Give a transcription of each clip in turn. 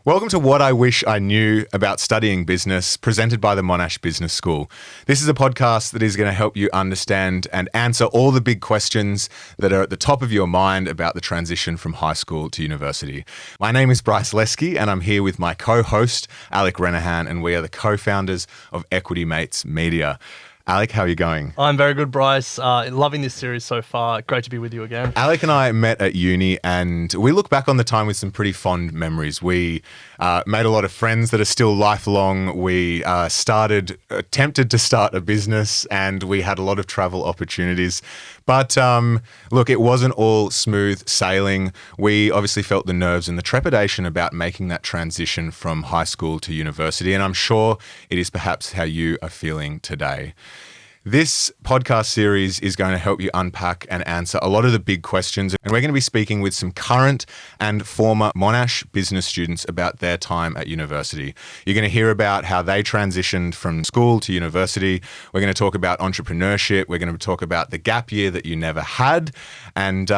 Welcome to What I Wish I Knew About Studying Business, presented by the Monash Business School. This is a podcast that is going to help you understand and answer all the big questions that are at the top of your mind about the transition from high school to university. My name is Bryce Lesky, and I'm here with my co-host, Alec Renahan, and we are the co-founders of Equity Mates Media. Alec, how are you going? I'm very good, Bryce. Loving this series so far. Great to be with you again. Alec and I met at uni, and we look back on the time with some pretty fond memories. We made a lot of friends that are still lifelong. We attempted to start a business, and we had a lot of travel opportunities. But look, it wasn't all smooth sailing. We obviously felt the nerves and the trepidation about making that transition from high school to university, and I'm sure it is perhaps how you are feeling today. This podcast series is going to help you unpack and answer a lot of the big questions, and we're going to be speaking with some current and former Monash business students about their time at university. You're going to hear about how they transitioned from school to university. We're going to talk about entrepreneurship. We're going to talk about the gap year that you never had, and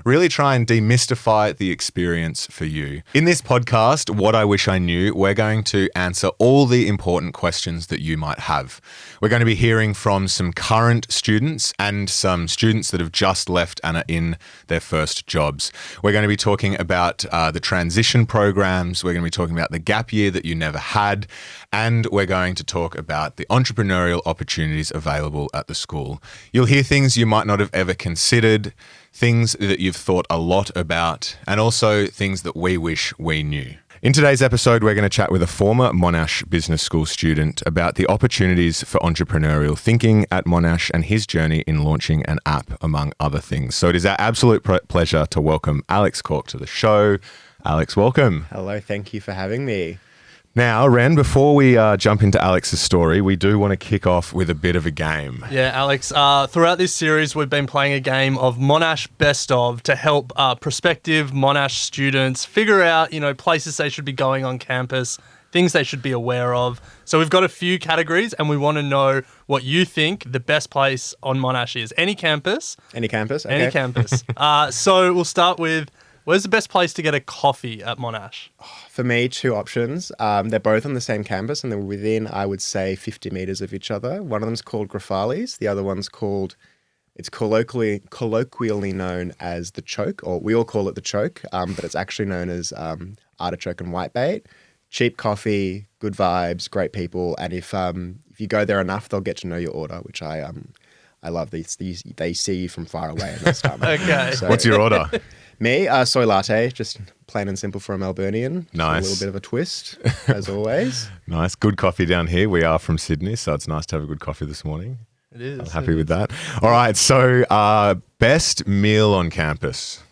really try and demystify the experience for you. In this podcast, What I Wish I Knew, we're going to answer all the important questions that you might have. We're going to be hearing from some current students and some students that have just left and are in their first jobs. We're going to be talking about the transition programs. We're going to be talking about the gap year that you never had. And we're going to talk about the entrepreneurial opportunities available at the school. You'll hear things you might not have ever considered, things that you've thought a lot about, and also things that we wish we knew. In today's episode, we're going to chat with a former Monash Business School student about the opportunities for entrepreneurial thinking at Monash and his journey in launching an app, among other things. So it is our absolute pleasure to welcome Aleks Cork to the show. Aleks, welcome. Hello, thank you for having me. Now, Ren, before we jump into Alex's story, we do want to kick off with a bit of a game. Yeah, Alex, throughout this series, we've been playing a game of Monash Best Of to help prospective Monash students figure out, places they should be going on campus, things they should be aware of. So we've got a few categories, and we want to know what you think the best place on Monash is. Any campus. Any campus? Okay. Any campus. So we'll start with, where's the best place to get a coffee at Monash? For me, two options. They're both on the same campus and they're within, I would say, 50 meters of each other. One of them's called Grafali's. The other one's it's colloquially known as the Choke, or we all call it the Choke, but it's actually known as Artichoke and Whitebait. Cheap coffee, good vibes, great people, and if you go there enough, they'll get to know your order, which I love. They see you from far away and they'll start. Okay. So, What's your order? Me, soy latte, just plain and simple for a Melburnian. Nice. A little bit of a twist, as always. Nice. Good coffee down here. We are from Sydney, so it's nice to have a good coffee this morning. It is. I'm happy with that. All right, so best meal on campus?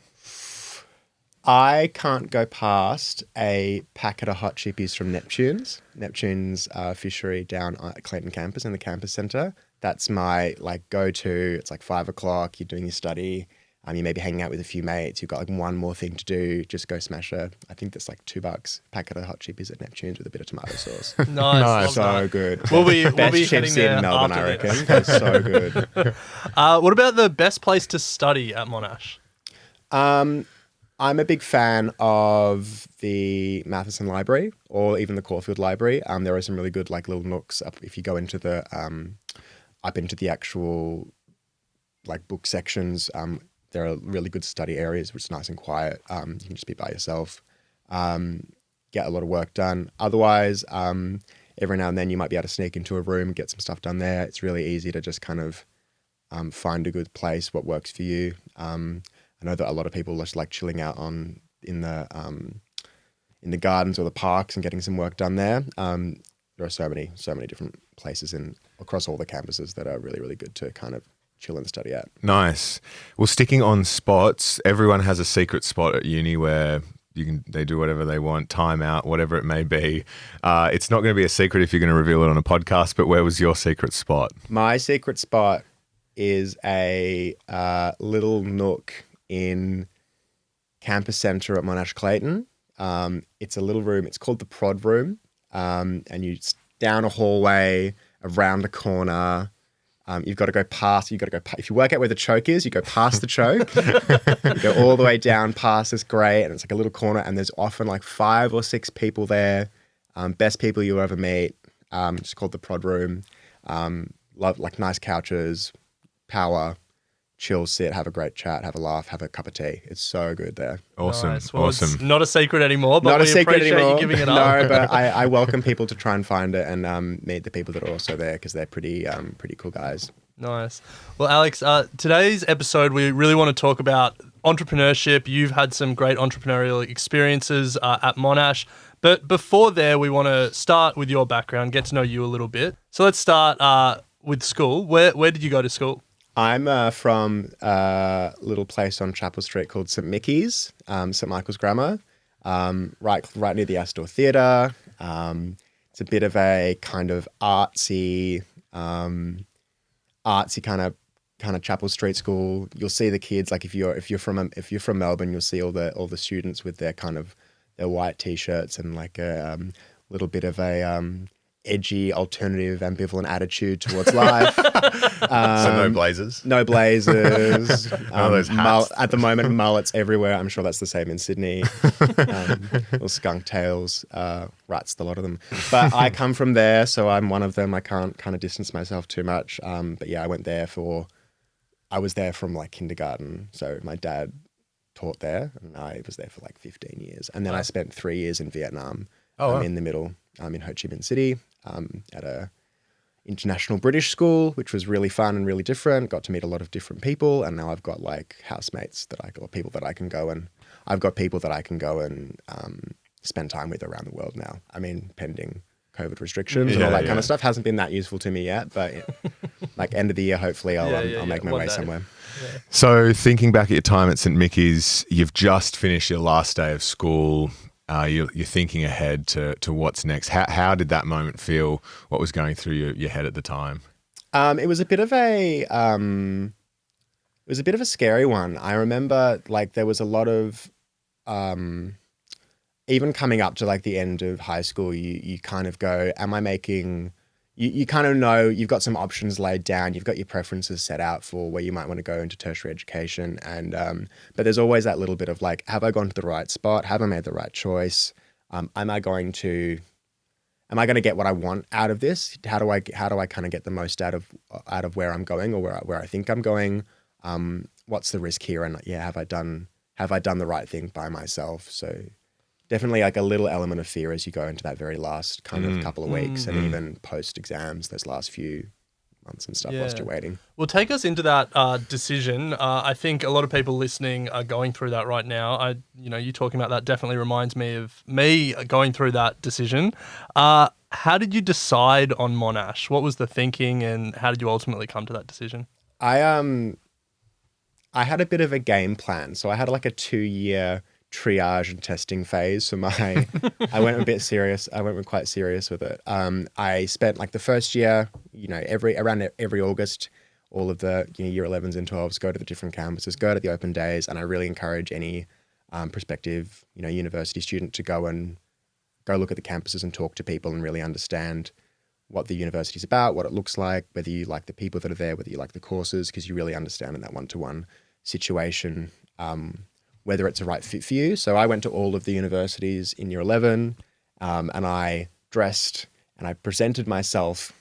I can't go past a packet of hot chippies from Neptune's. Neptune's fishery down at Clayton campus in the campus centre. That's my go-to. It's 5 o'clock, you're doing your study. You may be hanging out with a few mates. You've got one more thing to do. Just go smash I think that's $2 packet of hot chippies at Neptune's with a bit of tomato sauce. Nice. So good. We'll be Best chips in Melbourne, I reckon. That's so good. What about the best place to study at Monash? I'm a big fan of the Matheson Library or even the Caulfield Library. There are some really good little nooks up if you go into the up into the actual book sections. There are really good study areas, which is nice and quiet. You can just be by yourself, get a lot of work done. Otherwise, every now and then you might be able to sneak into a room, get some stuff done there. It's really easy to just kind of find a good place, what works for you. I know that a lot of people just like chilling out in the gardens or the parks and getting some work done there. There are so many different places across all the campuses that are really, really good to kind of chill and study at. Nice. Well, sticking on spots, everyone has a secret spot at uni where they do whatever they want, time out, whatever it may be. It's not going to be a secret if you're going to reveal it on a podcast, but where was your secret spot? My secret spot is a little nook in campus centre at Monash Clayton. It's a little room. It's called the Prod Room. And you down a hallway, around a corner. You've got to go past. If you work out where the choke is, you go past the choke. You go all the way down past this grate, and it's like a little corner. And there's often like 5 or 6 people there, best people you'll ever meet. It's called the prod room. Love like nice couches, power, chill, sit, have a great chat, have a laugh, have a cup of tea. It's so good there. Awesome. Nice. Well, Awesome. It's not a secret anymore, but Not a we secret appreciate anymore. you giving it No, up. but I welcome people to try and find it and meet the people that are also there because they're pretty cool guys. Nice. Well, Aleks, today's episode, we really want to talk about entrepreneurship. You've had some great entrepreneurial experiences at Monash. But before there, we want to start with your background, get to know you a little bit. So let's start with school. Where did you go to school? I'm from a little place on Chapel Street called St. Mickey's, St. Michael's Grammar, right near the Astor Theatre. It's a bit of a kind of artsy kind of Chapel Street school. You'll see the kids like if you're from Melbourne, you'll see all the students with their kind of their white t-shirts and like a little bit of a edgy, alternative, ambivalent attitude towards life. So no blazers? No blazers. None of those hats. At the moment, mullets everywhere. I'm sure that's the same in Sydney. Little skunk tails. Rats, a lot of them. But I come from there, so I'm one of them. I can't kind of distance myself too much. But yeah, I was there from like kindergarten. So my dad taught there and I was there for like 15 years. And then I spent 3 years in Vietnam. In the middle. In Ho Chi Minh City at a international British school, which was really fun and really different. Got to meet a lot of different people, and now I've got like housemates or people that I can go and spend time with around the world now. I mean, pending COVID restrictions and all that kind of stuff hasn't been that useful to me yet, but like end of the year, hopefully I'll make my way somewhere. Yeah. So thinking back at your time at St. Mickey's, you've just finished your last day of school. You're thinking ahead to what's next. How did that moment feel? What was going through your head at the time? It was a bit of a scary one. I remember like there was a lot of even coming up to like the end of high school, you kind of go, am I making? You kind of know you've got some options laid down. You've got your preferences set out for where you might want to go into tertiary education. And but there's always that little bit of like, have I gone to the right spot? Have I made the right choice? Am I going to get what I want out of this? How do I kind of get the most out of where I'm going or where I think I'm going? What's the risk here? And have I done the right thing by myself? So definitely like a little element of fear as you go into that very last kind of couple of weeks and even post exams, those last few months and stuff whilst you're waiting. Well, take us into that decision. I think a lot of people listening are going through that right now. You talking about that definitely reminds me of me going through that decision. How did you decide on Monash? What was the thinking and how did you ultimately come to that decision? I had a bit of a game plan. So I had like a 2-year triage and testing phase for my I went quite serious with it. I spent like the first year, around every August, all of the year 11s and 12s go to the different campuses, go to the open days, and I really encourage any prospective university student to go look at the campuses and talk to people and really understand what the university's about, what it looks like, whether you like the people that are there, whether you like the courses, because you really understand in that one-to-one situation whether it's a right fit for you. So I went to all of the universities in year 11 and I dressed and I presented myself.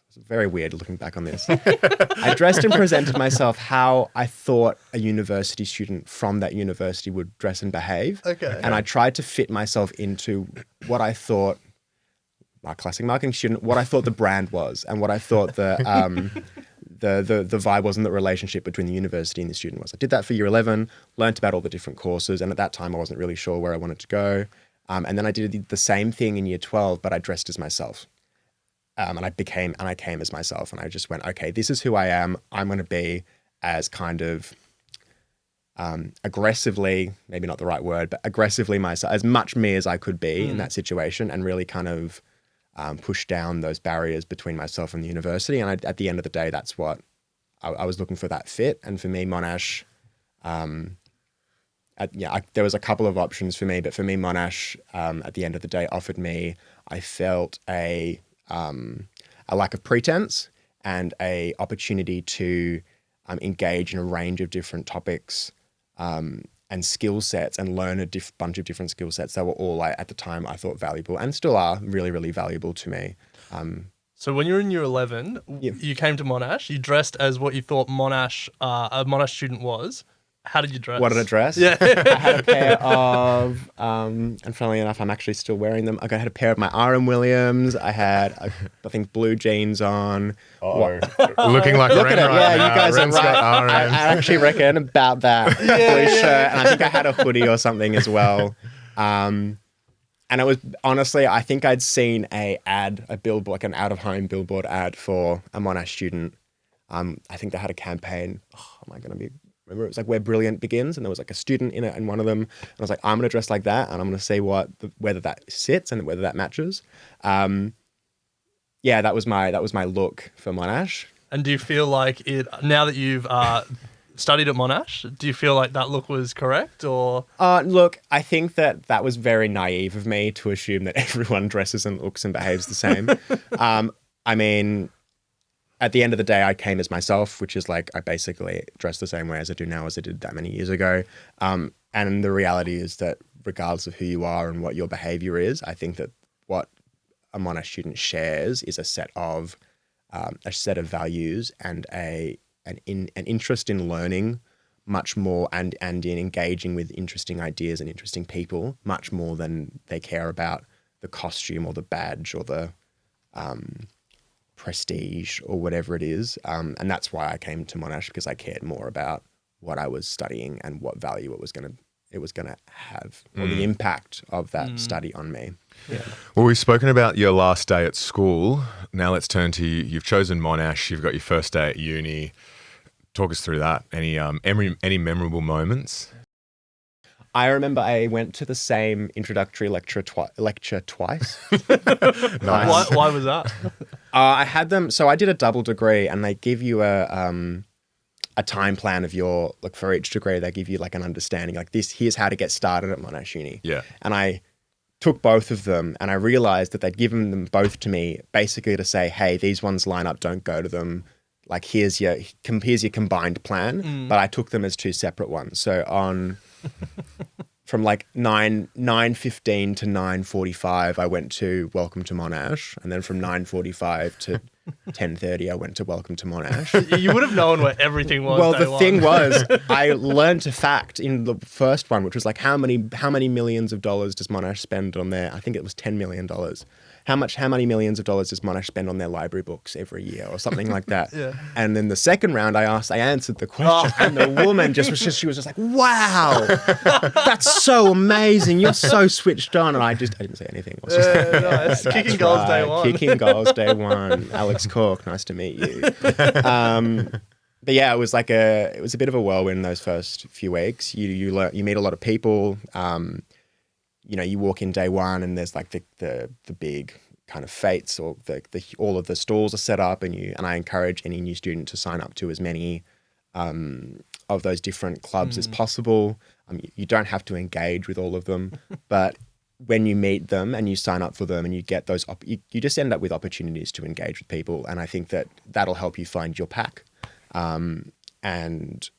It's very weird looking back on this. I dressed and presented myself how I thought a university student from that university would dress and behave. Okay. And I tried to fit myself into what I thought, my classic marketing student, what I thought the brand was and what I thought the vibe was and the relationship between the university and the student was. I did that for year 11, learnt about all the different courses, and at that time I wasn't really sure where I wanted to go. And then I did the same thing in year 12, but I dressed as myself. And I came as myself, and I just went, okay, this is who I am. I'm going to be as kind of aggressively, maybe not the right word, but aggressively myself, as much me as I could be in that situation, and really kind of push down those barriers between myself and the university. And at the end of the day, that's what I was looking for, that fit. And for me, Monash, there was a couple of options for me, but for me, Monash, at the end of the day, offered me, I felt a lack of pretense and a opportunity to engage in a range of different topics and skill sets and learn a bunch of different skill sets that were all, at the time, I thought valuable and still are really, really valuable to me. So when you were in year 11, Yeah. you came to Monash. You dressed as what you thought Monash, a Monash student was. How did you dress? What did I dress? Yeah. I had a pair of, and funnily enough, I'm actually still wearing them. I had a pair of my R.M. Williams. I had, I think, blue jeans on. Looking like Look Ren at it. right Yeah, now. you guys Ren's are got right. I RMs. actually reckon about that blue shirt. And I think I had a hoodie or something as well. And it was, honestly, I think I'd seen a billboard, like an out-of-home billboard ad for a Monash student. I think they had a campaign. Oh, am I going to be... Remember, it was like Where Brilliant Begins, and there was like a student in it, in one of them. And I was like, I'm going to dress like that, and I'm going to see whether that sits and whether that matches. Yeah, that was my look for Monash. And do you feel like it, now that you've studied at Monash, do you feel like that look was correct, or? Look, I think that was very naive of me to assume that everyone dresses and looks and behaves the same. I mean, at the end of the day, I came as myself, which is like I basically dress the same way as I do now as I did that many years ago. And the reality is that regardless of who you are and what your behavior is, I think that what a Monash student shares is a set of values and an interest in learning much more and in engaging with interesting ideas and interesting people much more than they care about the costume or the badge or the prestige or whatever it is. And that's why I came to Monash, because I cared more about what I was studying and what value it was going to have, or the impact of that study on me. Yeah. Well, we've spoken about your last day at school. Now let's turn to you. You've chosen Monash. You've got your first day at uni. Talk us through that. Any memorable moments? I remember I went to the same introductory lecture twice. Nice. Why was that? I had them. So I did a double degree, and they give you a time plan of your, like, for each degree. They give you like an understanding, like this. Here's how to get started at Monash Uni. Yeah. And I took both of them, and I realized that they'd given them both to me basically to say, hey, these ones line up, don't go to them. Like, here's your combined plan. But I took them as two separate ones. So from like 9:15 to 9:45, I went to Welcome to Monash, and then from 9:45 to 10:30, I went to Welcome to Monash. You would have known where everything was. Well, day the one. thing was, I learned a fact in the first one, which was like, how many millions of dollars does Monash spend on their? I think it was $10 million. How many millions of dollars does Monash spend on their library books every year, or something like that? Yeah. And then the second round, I answered the question, and the woman she was just like, "Wow, that's so amazing! You're so switched on." And I didn't say anything. I was just like, nice. "That's Kicking goals day one." Kicking goals day one. Alex Cork, nice to meet you. But yeah, it was a bit of a whirlwind those first few weeks. You meet a lot of people. You walk in day one, and there's like the big kind of fetes, or all of the stalls are set up, and I encourage any new student to sign up to as many of those different clubs as possible. You don't have to engage with all of them, but when you meet them and you sign up for them and you get those, you just end up with opportunities to engage with people, and I think that'll help you find your pack. And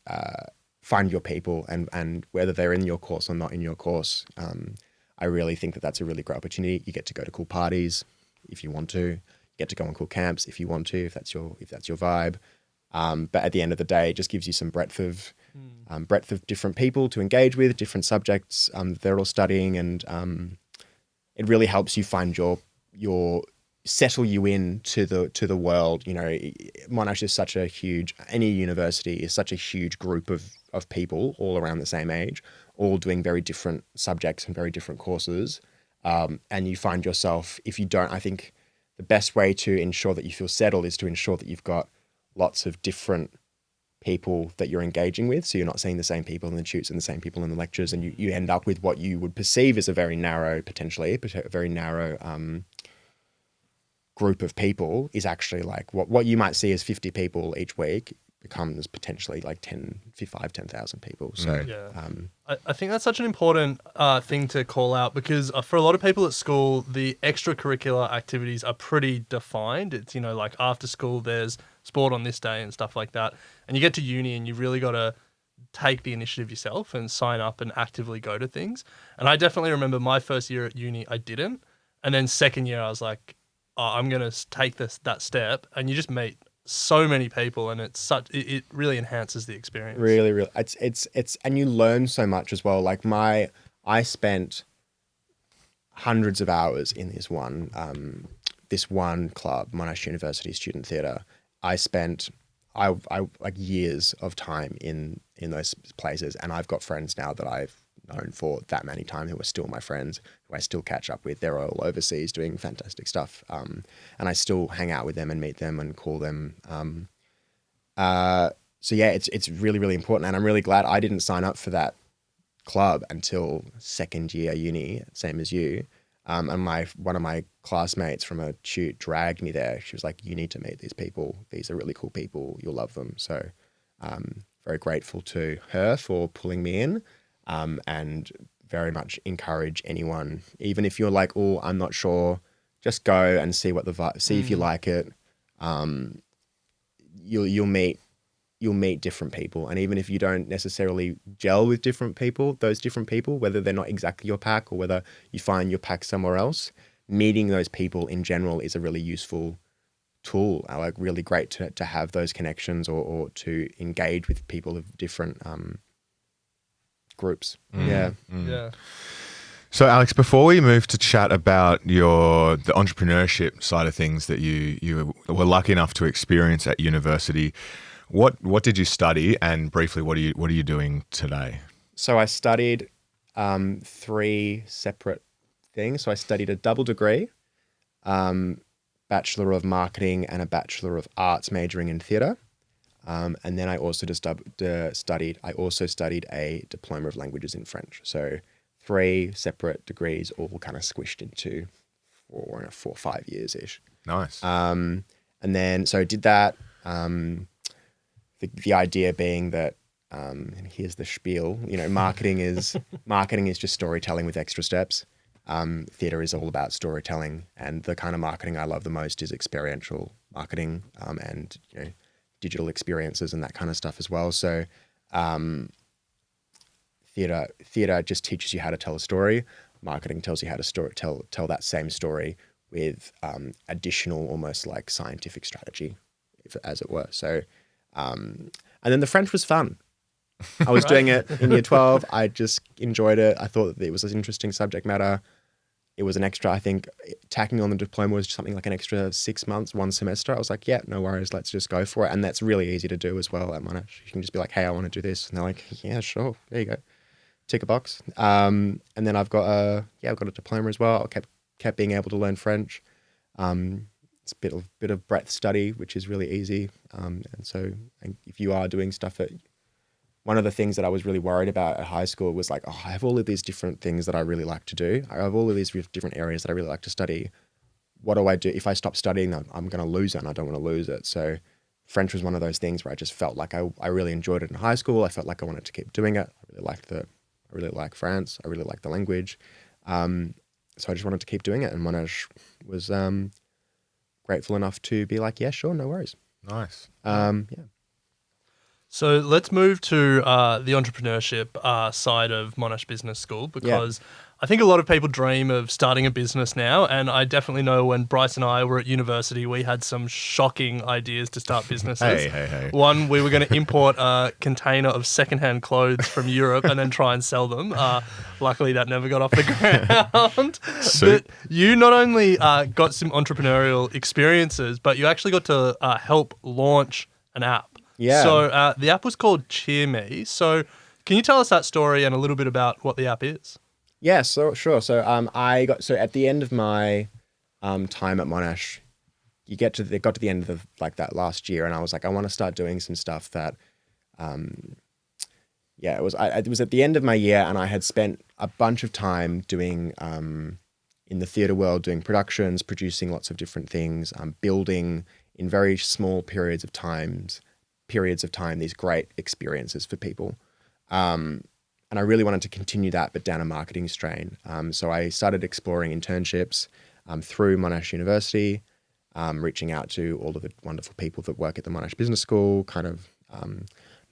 find your people, and whether they're in your course or not in your course. I really think that's a really great opportunity. You get to go to cool parties if you want to. You get to go on cool camps if you want to, if that's your vibe. But at the end of the day, it just gives you some breadth of different people to engage with, different subjects they're all studying, and it really helps you find settle you in to the world. Monash is any university is such a huge group of people all around the same age, all doing very different subjects and very different courses. And you find yourself, if you don't, I think the best way to ensure that you feel settled is to ensure that you've got lots of different people that you're engaging with. So you're not seeing the same people in the tutes and the same people in the lectures, and you end up with what you would perceive as a very narrow group of people is actually like what you might see as 50 people each week becomes potentially like 10,000 people. So I think that's such an important thing to call out because for a lot of people at school, the extracurricular activities are pretty defined. It's, like after school, there's sport on this day and stuff like that. And you get to uni and you really got to take the initiative yourself and sign up and actively go to things. And I definitely remember my first year at uni, I didn't. And then second year, I was like, oh, I'm going to take that step. And you just meet so many people, and it really enhances the experience. Really, it's and you learn so much as well. Like I spent hundreds of hours in this one club, Monash University Student Theatre. I like years of time in those places, and I've got friends now that I've known for that many times who are still my friends, who I still catch up with. They're all overseas doing fantastic stuff. And I still hang out with them and meet them and call them. So yeah, it's really, really important. And I'm really glad I didn't sign up for that club until second year uni, same as you. And one of my classmates from a shoot dragged me there. She was like, you need to meet these people. These are really cool people. You'll love them. So very grateful to her for pulling me in. And very much encourage anyone, even if you're like, oh, I'm not sure, just go and see what see if you like it. You'll meet different people, and even if you don't necessarily gel with those different people, whether they're not exactly your pack or whether you find your pack somewhere else, meeting those people in general is a really useful tool. Like really great to have those connections or to engage with people of different groups. Yeah. So Alex, before we move to chat about the entrepreneurship side of things that you were lucky enough to experience at university, what did you study, and briefly what are you doing today? So I studied 3 separate things. So I studied a double degree, Bachelor of Marketing and a Bachelor of Arts majoring in theatre. And then I also studied a Diploma of Languages in French. So 3 separate degrees, all kind of squished into 4 or 5 years-ish. Nice. And then, so I did that. The idea being that, and here's the spiel, marketing is just storytelling with extra steps. Theatre is all about storytelling, and the kind of marketing I love the most is experiential marketing, and, digital experiences and that kind of stuff as well. So theatre just teaches you how to tell a story. Marketing tells you how to tell that same story with additional, almost like scientific strategy, as it were. So, and then the French was fun. I was doing it in year 12. I just enjoyed it. I thought that it was an interesting subject matter. It was an extra, I think, tacking on the diploma was something like an extra 6 months, 1 semester. I was like, yeah, no worries, let's just go for it. And that's really easy to do as well at Monash. You can just be like, hey, I want to do this. And they're like, yeah, sure, there you go. Tick a box. And then I've got a diploma as well. I kept being able to learn French. It's a bit of breadth study, which is really easy. And so if you are doing stuff one of the things that I was really worried about at high school was like, oh, I have all of these different things that I really like to do. I have all of these different areas that I really like to study. What do I do? If I stop studying, I'm going to lose it, and I don't want to lose it. So French was one of those things where I just felt like I really enjoyed it in high school. I felt like I wanted to keep doing it. I really like France. I really like the language. So I just wanted to keep doing it. And Monash was grateful enough to be like, yeah, sure, no worries. Nice. Yeah. So let's move to the entrepreneurship side of Monash Business School, because I think a lot of people dream of starting a business now, and I definitely know when Bryce and I were at university, we had some shocking ideas to start businesses. Hey. One, we were going to import a container of secondhand clothes from Europe and then try and sell them. Luckily, that never got off the ground. But you not only got some entrepreneurial experiences, but you actually got to help launch an app. Yeah. So the app was called Cheer Me. So can you tell us that story and a little bit about what the app is? Yeah, so sure. So at the end of my time at Monash, it got to the end of that last year, and I was like, I want to start doing some stuff that, it was at the end of my year, and I had spent a bunch of time doing in the theatre world, doing productions, producing lots of different things, building in very small periods of times, periods of time, these great experiences for people. And I really wanted to continue that, but down a marketing strain. So I started exploring internships through Monash University, reaching out to all of the wonderful people that work at the Monash Business School, kind of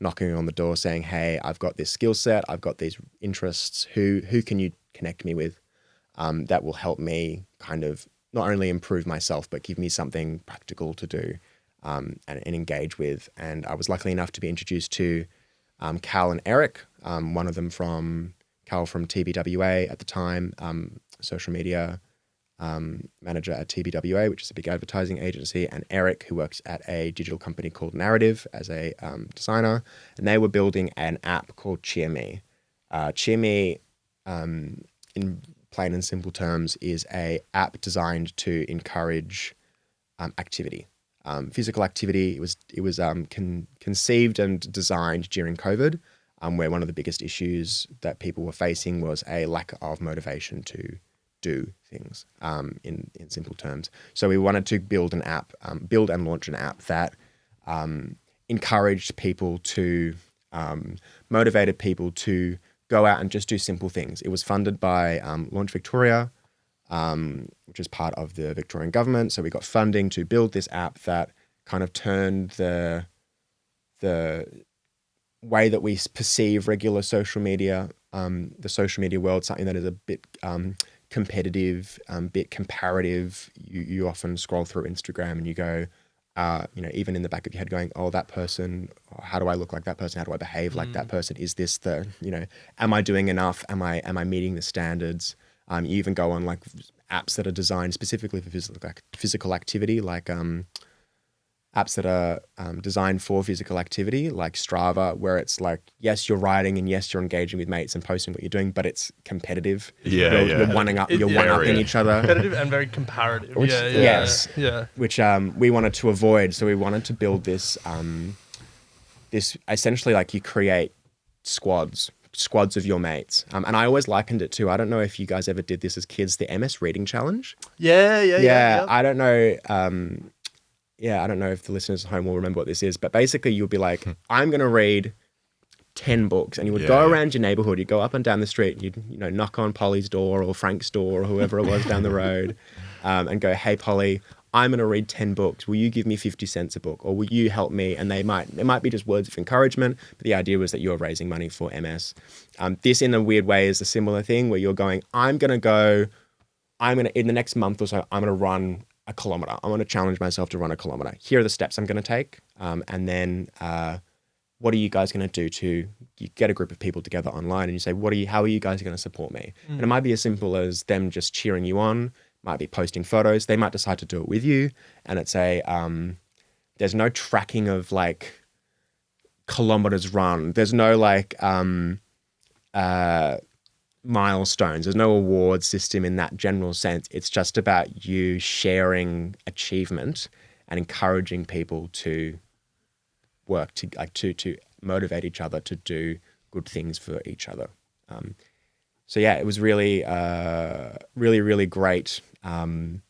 knocking on the door saying, hey, I've got this skill set, I've got these interests, who can you connect me with that will help me kind of not only improve myself, but give me something practical to do and engage with. And I was lucky enough to be introduced to Cal and Eric, one of them from Cal from TBWA at the time, social media manager at TBWA, which is a big advertising agency, and Eric, who works at a digital company called Narrative as a designer, and they were building an app called Cheer Me. Cheer Me, in plain and simple terms, is a app designed to encourage activity. Physical activity. It was conceived and designed during COVID, where one of the biggest issues that people were facing was a lack of motivation to do things. In simple terms, so we wanted to build an app, build and launch an app that encouraged people to, motivated people to go out and just do simple things. It was funded by Launch Victoria, which is part of the Victorian government. So we got funding to build this app that kind of turned the way that we perceive regular social media, the social media world, something that is a bit competitive, bit comparative. You often scroll through Instagram and you go, even in the back of your head going, oh, that person, how do I look like that person? How do I behave like that person? Is this the, am I doing enough? Am I meeting the standards? You even go on like apps that are designed specifically for physical activity, like apps that are designed for physical activity, like Strava, where it's like, yes, you're riding and yes, you're engaging with mates and posting what you're doing, but it's competitive. You're one-upping each other. Competitive and very comparative. Which, Yes. Which we wanted to avoid. So we wanted to build this, this essentially like you create squads of your mates. And I always likened it to, I don't know if you guys ever did this as kids, the MS Reading Challenge. Yeah. I don't know. I don't know if the listeners at home will remember what this is, but basically you'll be like, I'm going to read 10 books, and you would go around your neighborhood, you'd go up and down the street, and you'd knock on Polly's door or Frank's door or whoever it was down the road, and go, hey, Polly, I'm going to read 10 books. Will you give me 50 cents a book, or will you help me? And it might be just words of encouragement, but the idea was that you're raising money for MS. This in a weird way is a similar thing where you're going, in the next month or so, I'm going to run a kilometer. I want to challenge myself to run a kilometer. Here are the steps I'm going to take. And then what are you guys going to do you get a group of people together online and you say, how are you guys going to support me? And it might be as simple as them just cheering you on, might be posting photos. They might decide to do it with you. And it's there's no tracking of like kilometers run. There's no like, milestones. There's no award system in that general sense. It's just about you sharing achievement and encouraging people to work to motivate each other to do good things for each other. It was really, really great thing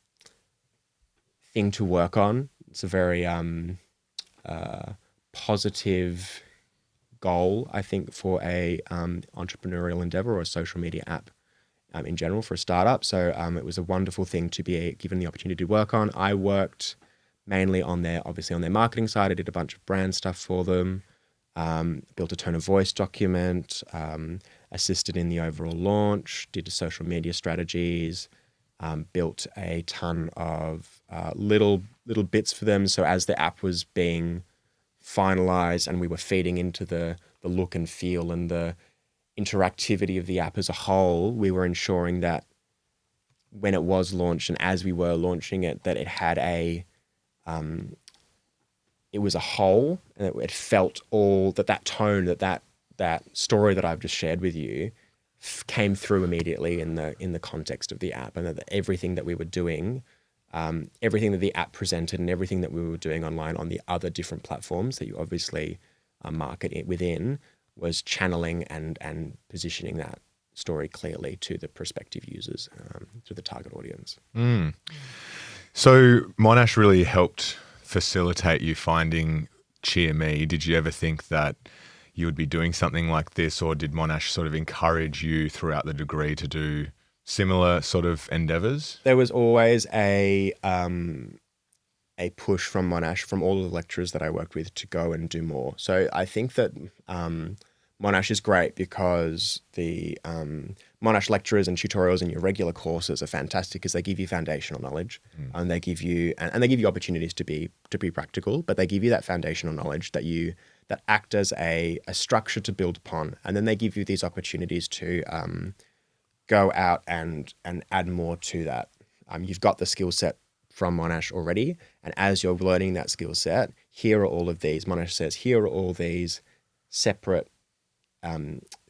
to work on. It's a very positive goal, I think, for a entrepreneurial endeavor or a social media app in general for a startup. So it was a wonderful thing to be given the opportunity to work on. I worked mainly on their marketing side. I did a bunch of brand stuff for them, built a tone of voice document, assisted in the overall launch, did social media strategies, built a ton of little bits for them. So as the app was being finalized and we were feeding into the look and feel and the interactivity of the app as a whole, we were ensuring that when it was launched and as we were launching it, that it had it was a whole, and it felt all that tone, that story that I've just shared with you came through immediately in the context of the app, and that everything that we were doing, everything that the app presented and everything that we were doing online on the other different platforms that you obviously market it within was channeling and positioning that story clearly to the prospective users, to the target audience. So Monash really helped facilitate you finding Cheer Me. Did you ever think that you would be doing something like this, or did Monash sort of encourage you throughout the degree to do similar sort of endeavours? There was always a push from Monash, from all the lecturers that I worked with, to go and do more. So I think that Monash is great because the Monash lecturers and tutorials in your regular courses are fantastic because they give you foundational knowledge, and they give you and they give you opportunities to be practical, but they give you that foundational knowledge that act as a structure to build upon, and then they give you these opportunities to go out and add more to that. You've got the skill set from Monash already, and as you're learning that skill set, here are all of these. Monash says, here are all these separate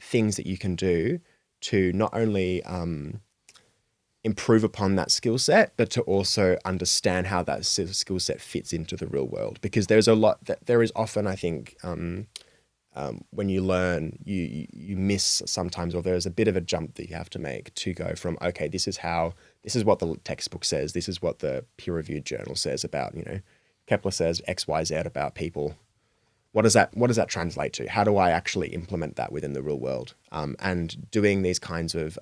things that you can do to not only improve upon that skill set, but to also understand how that skill set fits into the real world. Because there is often, I think, when you learn, you miss sometimes, or there's a bit of a jump that you have to make to go from, okay, this is what the textbook says, this is what the peer-reviewed journal says about, Kepler says X, Y, Z about people. What does that translate to? How do I actually implement that within the real world? And doing these kinds of,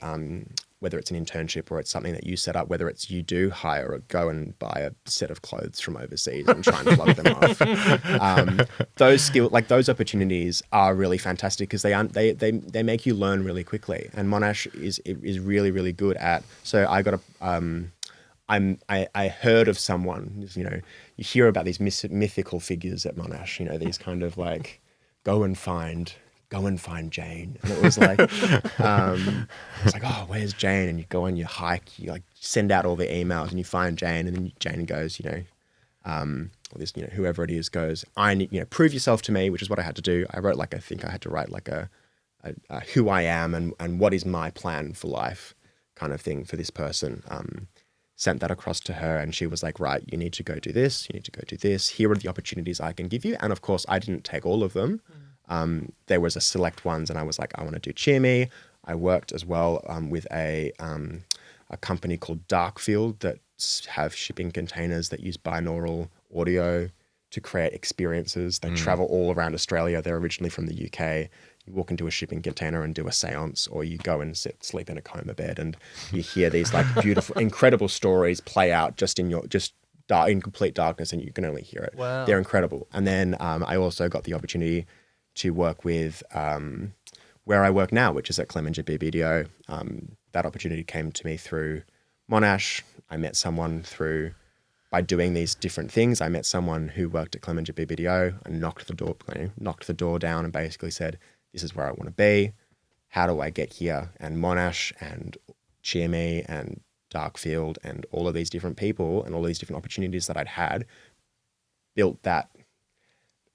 whether it's an internship or it's something that you set up, whether it's you do hire or go and buy a set of clothes from overseas and try and flog them off. Those opportunities are really fantastic because they make you learn really quickly. And Monash is really, really good at. So I got I heard of someone, you hear about these mythical figures at Monash, these kind of like, go and find Jane. And it was like, it's like, oh, where's Jane? And you go on your hike, you like send out all the emails and you find Jane, and then Jane goes, or this, whoever it is goes, I need, prove yourself to me, which is what I had to do. I wrote I think I had to write like a who I am and what is my plan for life kind of thing for this person. Sent that across to her, and she was like, right, you need to go do this, you need to go do this. Here are the opportunities I can give you. And of course, I didn't take all of them. There was a select ones, and I was like, I want to do Cheer Me. I worked as well with a company called Darkfield that have shipping containers that use binaural audio to create experiences. They travel all around Australia. They're originally from the UK. You walk into a shipping container and do a seance, or you go and sleep in a coma bed, and you hear these like beautiful, incredible stories play out just in complete darkness, and you can only hear it. Wow. They're incredible. And then I also got the opportunity to work with where I work now, which is at Clemenger BBDO. That opportunity came to me through Monash. I met someone by doing these different things. I met someone who worked at Clemenger BBDO and knocked the door down and basically said, this is where I want to be. How do I get here? And Monash and Cheer Me and Darkfield and all of these different people and all these different opportunities that I'd had built that,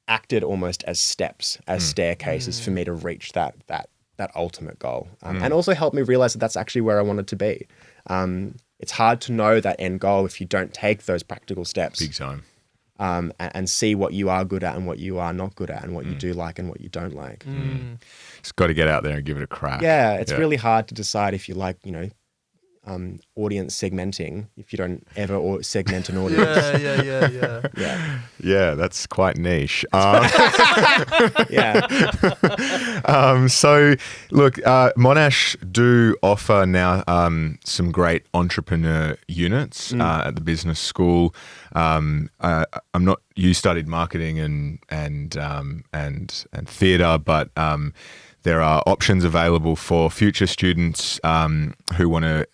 acted almost as steps, as staircases for me to reach that ultimate goal. And also helped me realize that that's actually where I wanted to be. It's hard to know that end goal if you don't take those practical steps. Big time. And see what you are good at and what you are not good at and what you do like and what you don't like. Just got to get out there and give it a crack. Yeah, it's really hard to decide if you like, audience segmenting if you don't ever segment an audience. Yeah, that's quite niche. Yeah. So, look, Monash do offer now some great entrepreneur units at the business school. You studied marketing and theatre, but there are options available for future students who want to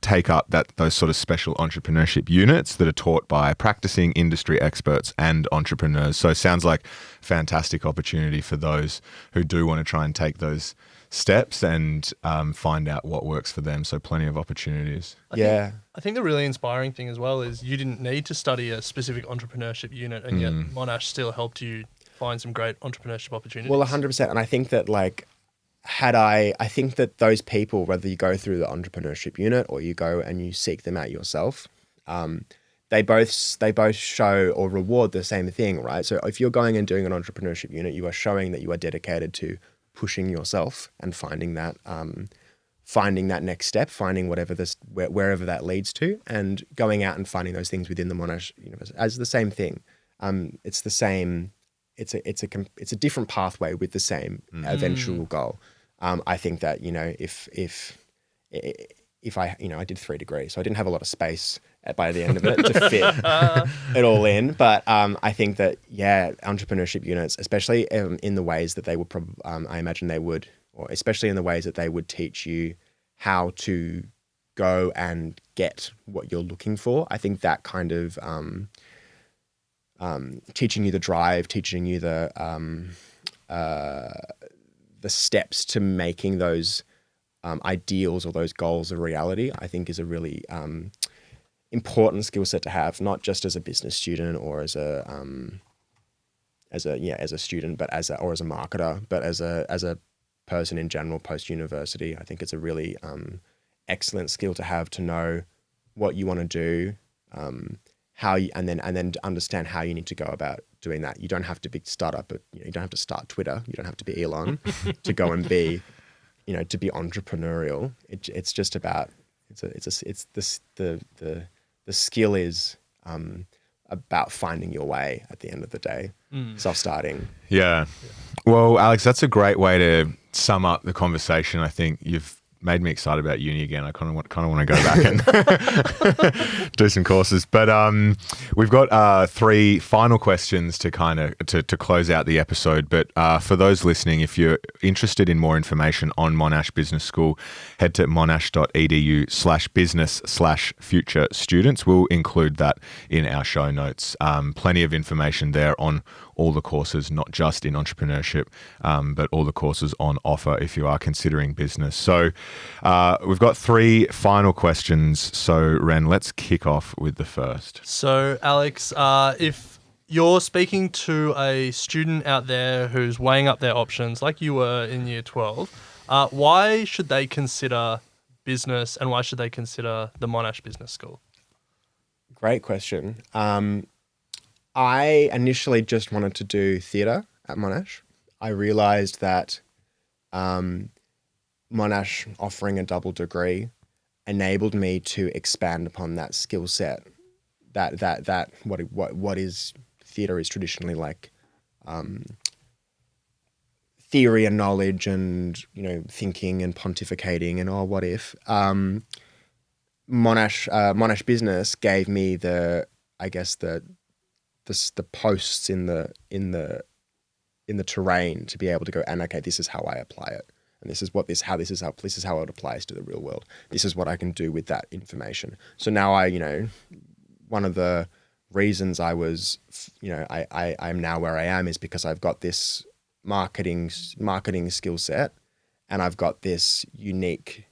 take up those sort of special entrepreneurship units that are taught by practicing industry experts and entrepreneurs. So it sounds like a fantastic opportunity for those who do want to try and take those steps and find out what works for them. So plenty of opportunities. I think the really inspiring thing as well is you didn't need to study a specific entrepreneurship unit, and yet Monash still helped you find some great entrepreneurship opportunities. Well, 100%. And I think that I think that those people, whether you go through the entrepreneurship unit or you go and you seek them out yourself, they both show or reward the same thing, right? So if you're going and doing an entrepreneurship unit, you are showing that you are dedicated to pushing yourself and finding that next step, finding wherever that leads to, and going out and finding those things within the Monash universe as the same thing. It's the same it's a different pathway with the same eventual goal. I think that, if I, I did 3 degrees, so I didn't have a lot of space by the end of it to fit it all in. But I think that, entrepreneurship units, especially in the ways that they would probably, I imagine they would, or especially in the ways that they would teach you how to go and get what you're looking for. I think that kind of teaching you the drive, teaching you the steps to making those ideals or those goals a reality, I think is a really important skill set to have, not just as a business student or as a student, but as a marketer, but as a person in general post university. I think it's a really excellent skill to have, to know what you want to do, how you, and then to understand how you need to go about doing that. You don't have to start up, you don't have to start Twitter. You don't have to be Elon to go and be, to be entrepreneurial. It's just about the skill is about finding your way at the end of the day. Self-starting. Yeah. Well, Aleks, that's a great way to sum up the conversation. I think you've made me excited about uni again. I kind of want to go back and do some courses. But we've got 3 final questions to to close out the episode. But for those listening, if you're interested in more information on Monash Business School, head to monash.edu/business/future students. We'll include that in our show notes. Plenty of information there on all the courses, not just in entrepreneurship, but all the courses on offer if you are considering business. So we've got 3 final questions. So Ren, let's kick off with the first. So Aleks, if you're speaking to a student out there who's weighing up their options, like you were in year 12, why should they consider business, and why should they consider the Monash Business School? Great question. I initially just wanted to do theatre at Monash. I realised that Monash offering a double degree enabled me to expand upon that skill set. That what is theatre is traditionally like theory and knowledge and thinking and pontificating and what if. Monash Business gave me the posts in the terrain to be able to go, and okay, this is how I apply it, and this is how it applies to the real world. This is what I can do with that information. So now one of the reasons I was, I'm now where I am is because I've got this marketing skill set, and I've got this unique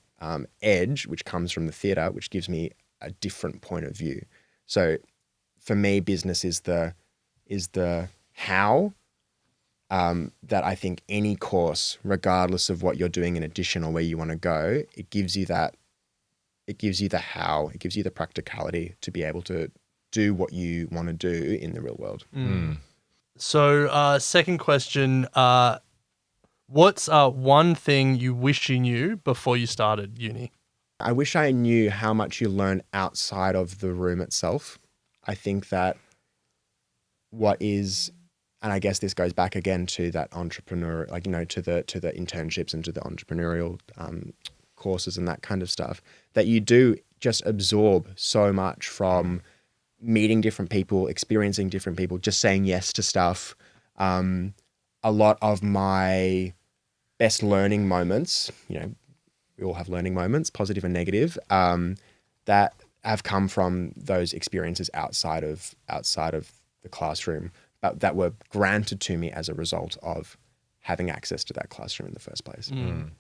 edge which comes from the theatre, which gives me a different point of view. So for me, business is the how that I think any course, regardless of what you're doing in addition or where you want to go, it gives you the how, it gives you the practicality to be able to do what you want to do in the real world. So second question, what's one thing you wish you knew before you started uni? I wish I knew how much you learn outside of the room itself. I think that and I guess this goes back again to that entrepreneur, to the internships and to the entrepreneurial courses and that kind of stuff, that you do just absorb so much from meeting different people, experiencing different people, just saying yes to stuff. A lot of my best learning moments, we all have learning moments, positive and negative, that have come from those experiences outside of the classroom, but that were granted to me as a result of having access to that classroom in the first place.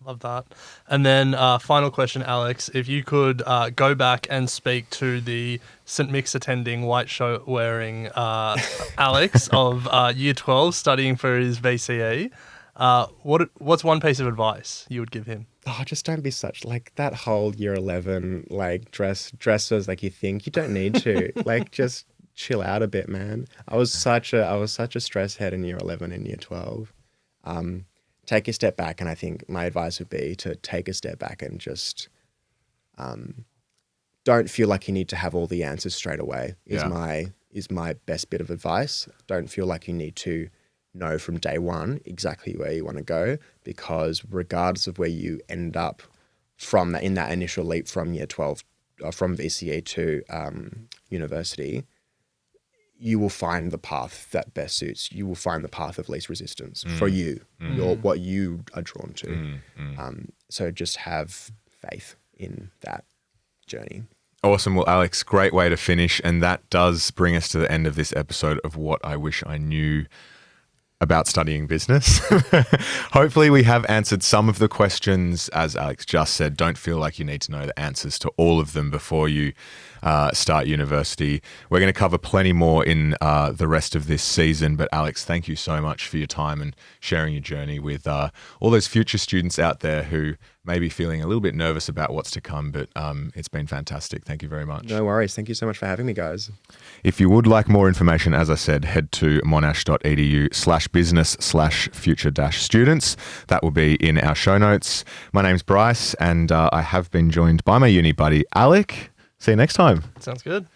Love that. And then final question, Aleks, if you could go back and speak to the St. Mick's attending, white shirt wearing Aleks of year 12 studying for his VCE, what's one piece of advice you would give him? Oh, just don't be such, that whole year 11, dress as like you think. You don't need to. Just chill out a bit, man. I was such a stress head in year 11 and year 12. Take a step back, and I think my advice would be to take a step back and just don't feel like you need to have all the answers straight away is my best bit of advice. Don't feel like you need to know from day one exactly where you want to go, because regardless of where you end up from that, in that initial leap from year 12, from VCE to university, you will find the path that best suits. You will find the path of least resistance for you, what you are drawn to. So just have faith in that journey. Awesome. Well, Aleks, great way to finish. And that does bring us to the end of this episode of What I Wish I Knew about studying business. Hopefully we have answered some of the questions. As Aleks just said, don't feel like you need to know the answers to all of them before you start university. We're going to cover plenty more in the rest of this season. But Aleks, thank you so much for your time and sharing your journey with all those future students out there who may be feeling a little bit nervous about what's to come, but it's been fantastic. Thank you very much. No worries. Thank you so much for having me, guys. If you would like more information, as I said, head to monash.edu/business/future-students. That will be in our show notes. My name's Bryce, and I have been joined by my uni buddy, Alec. See you next time. Sounds good.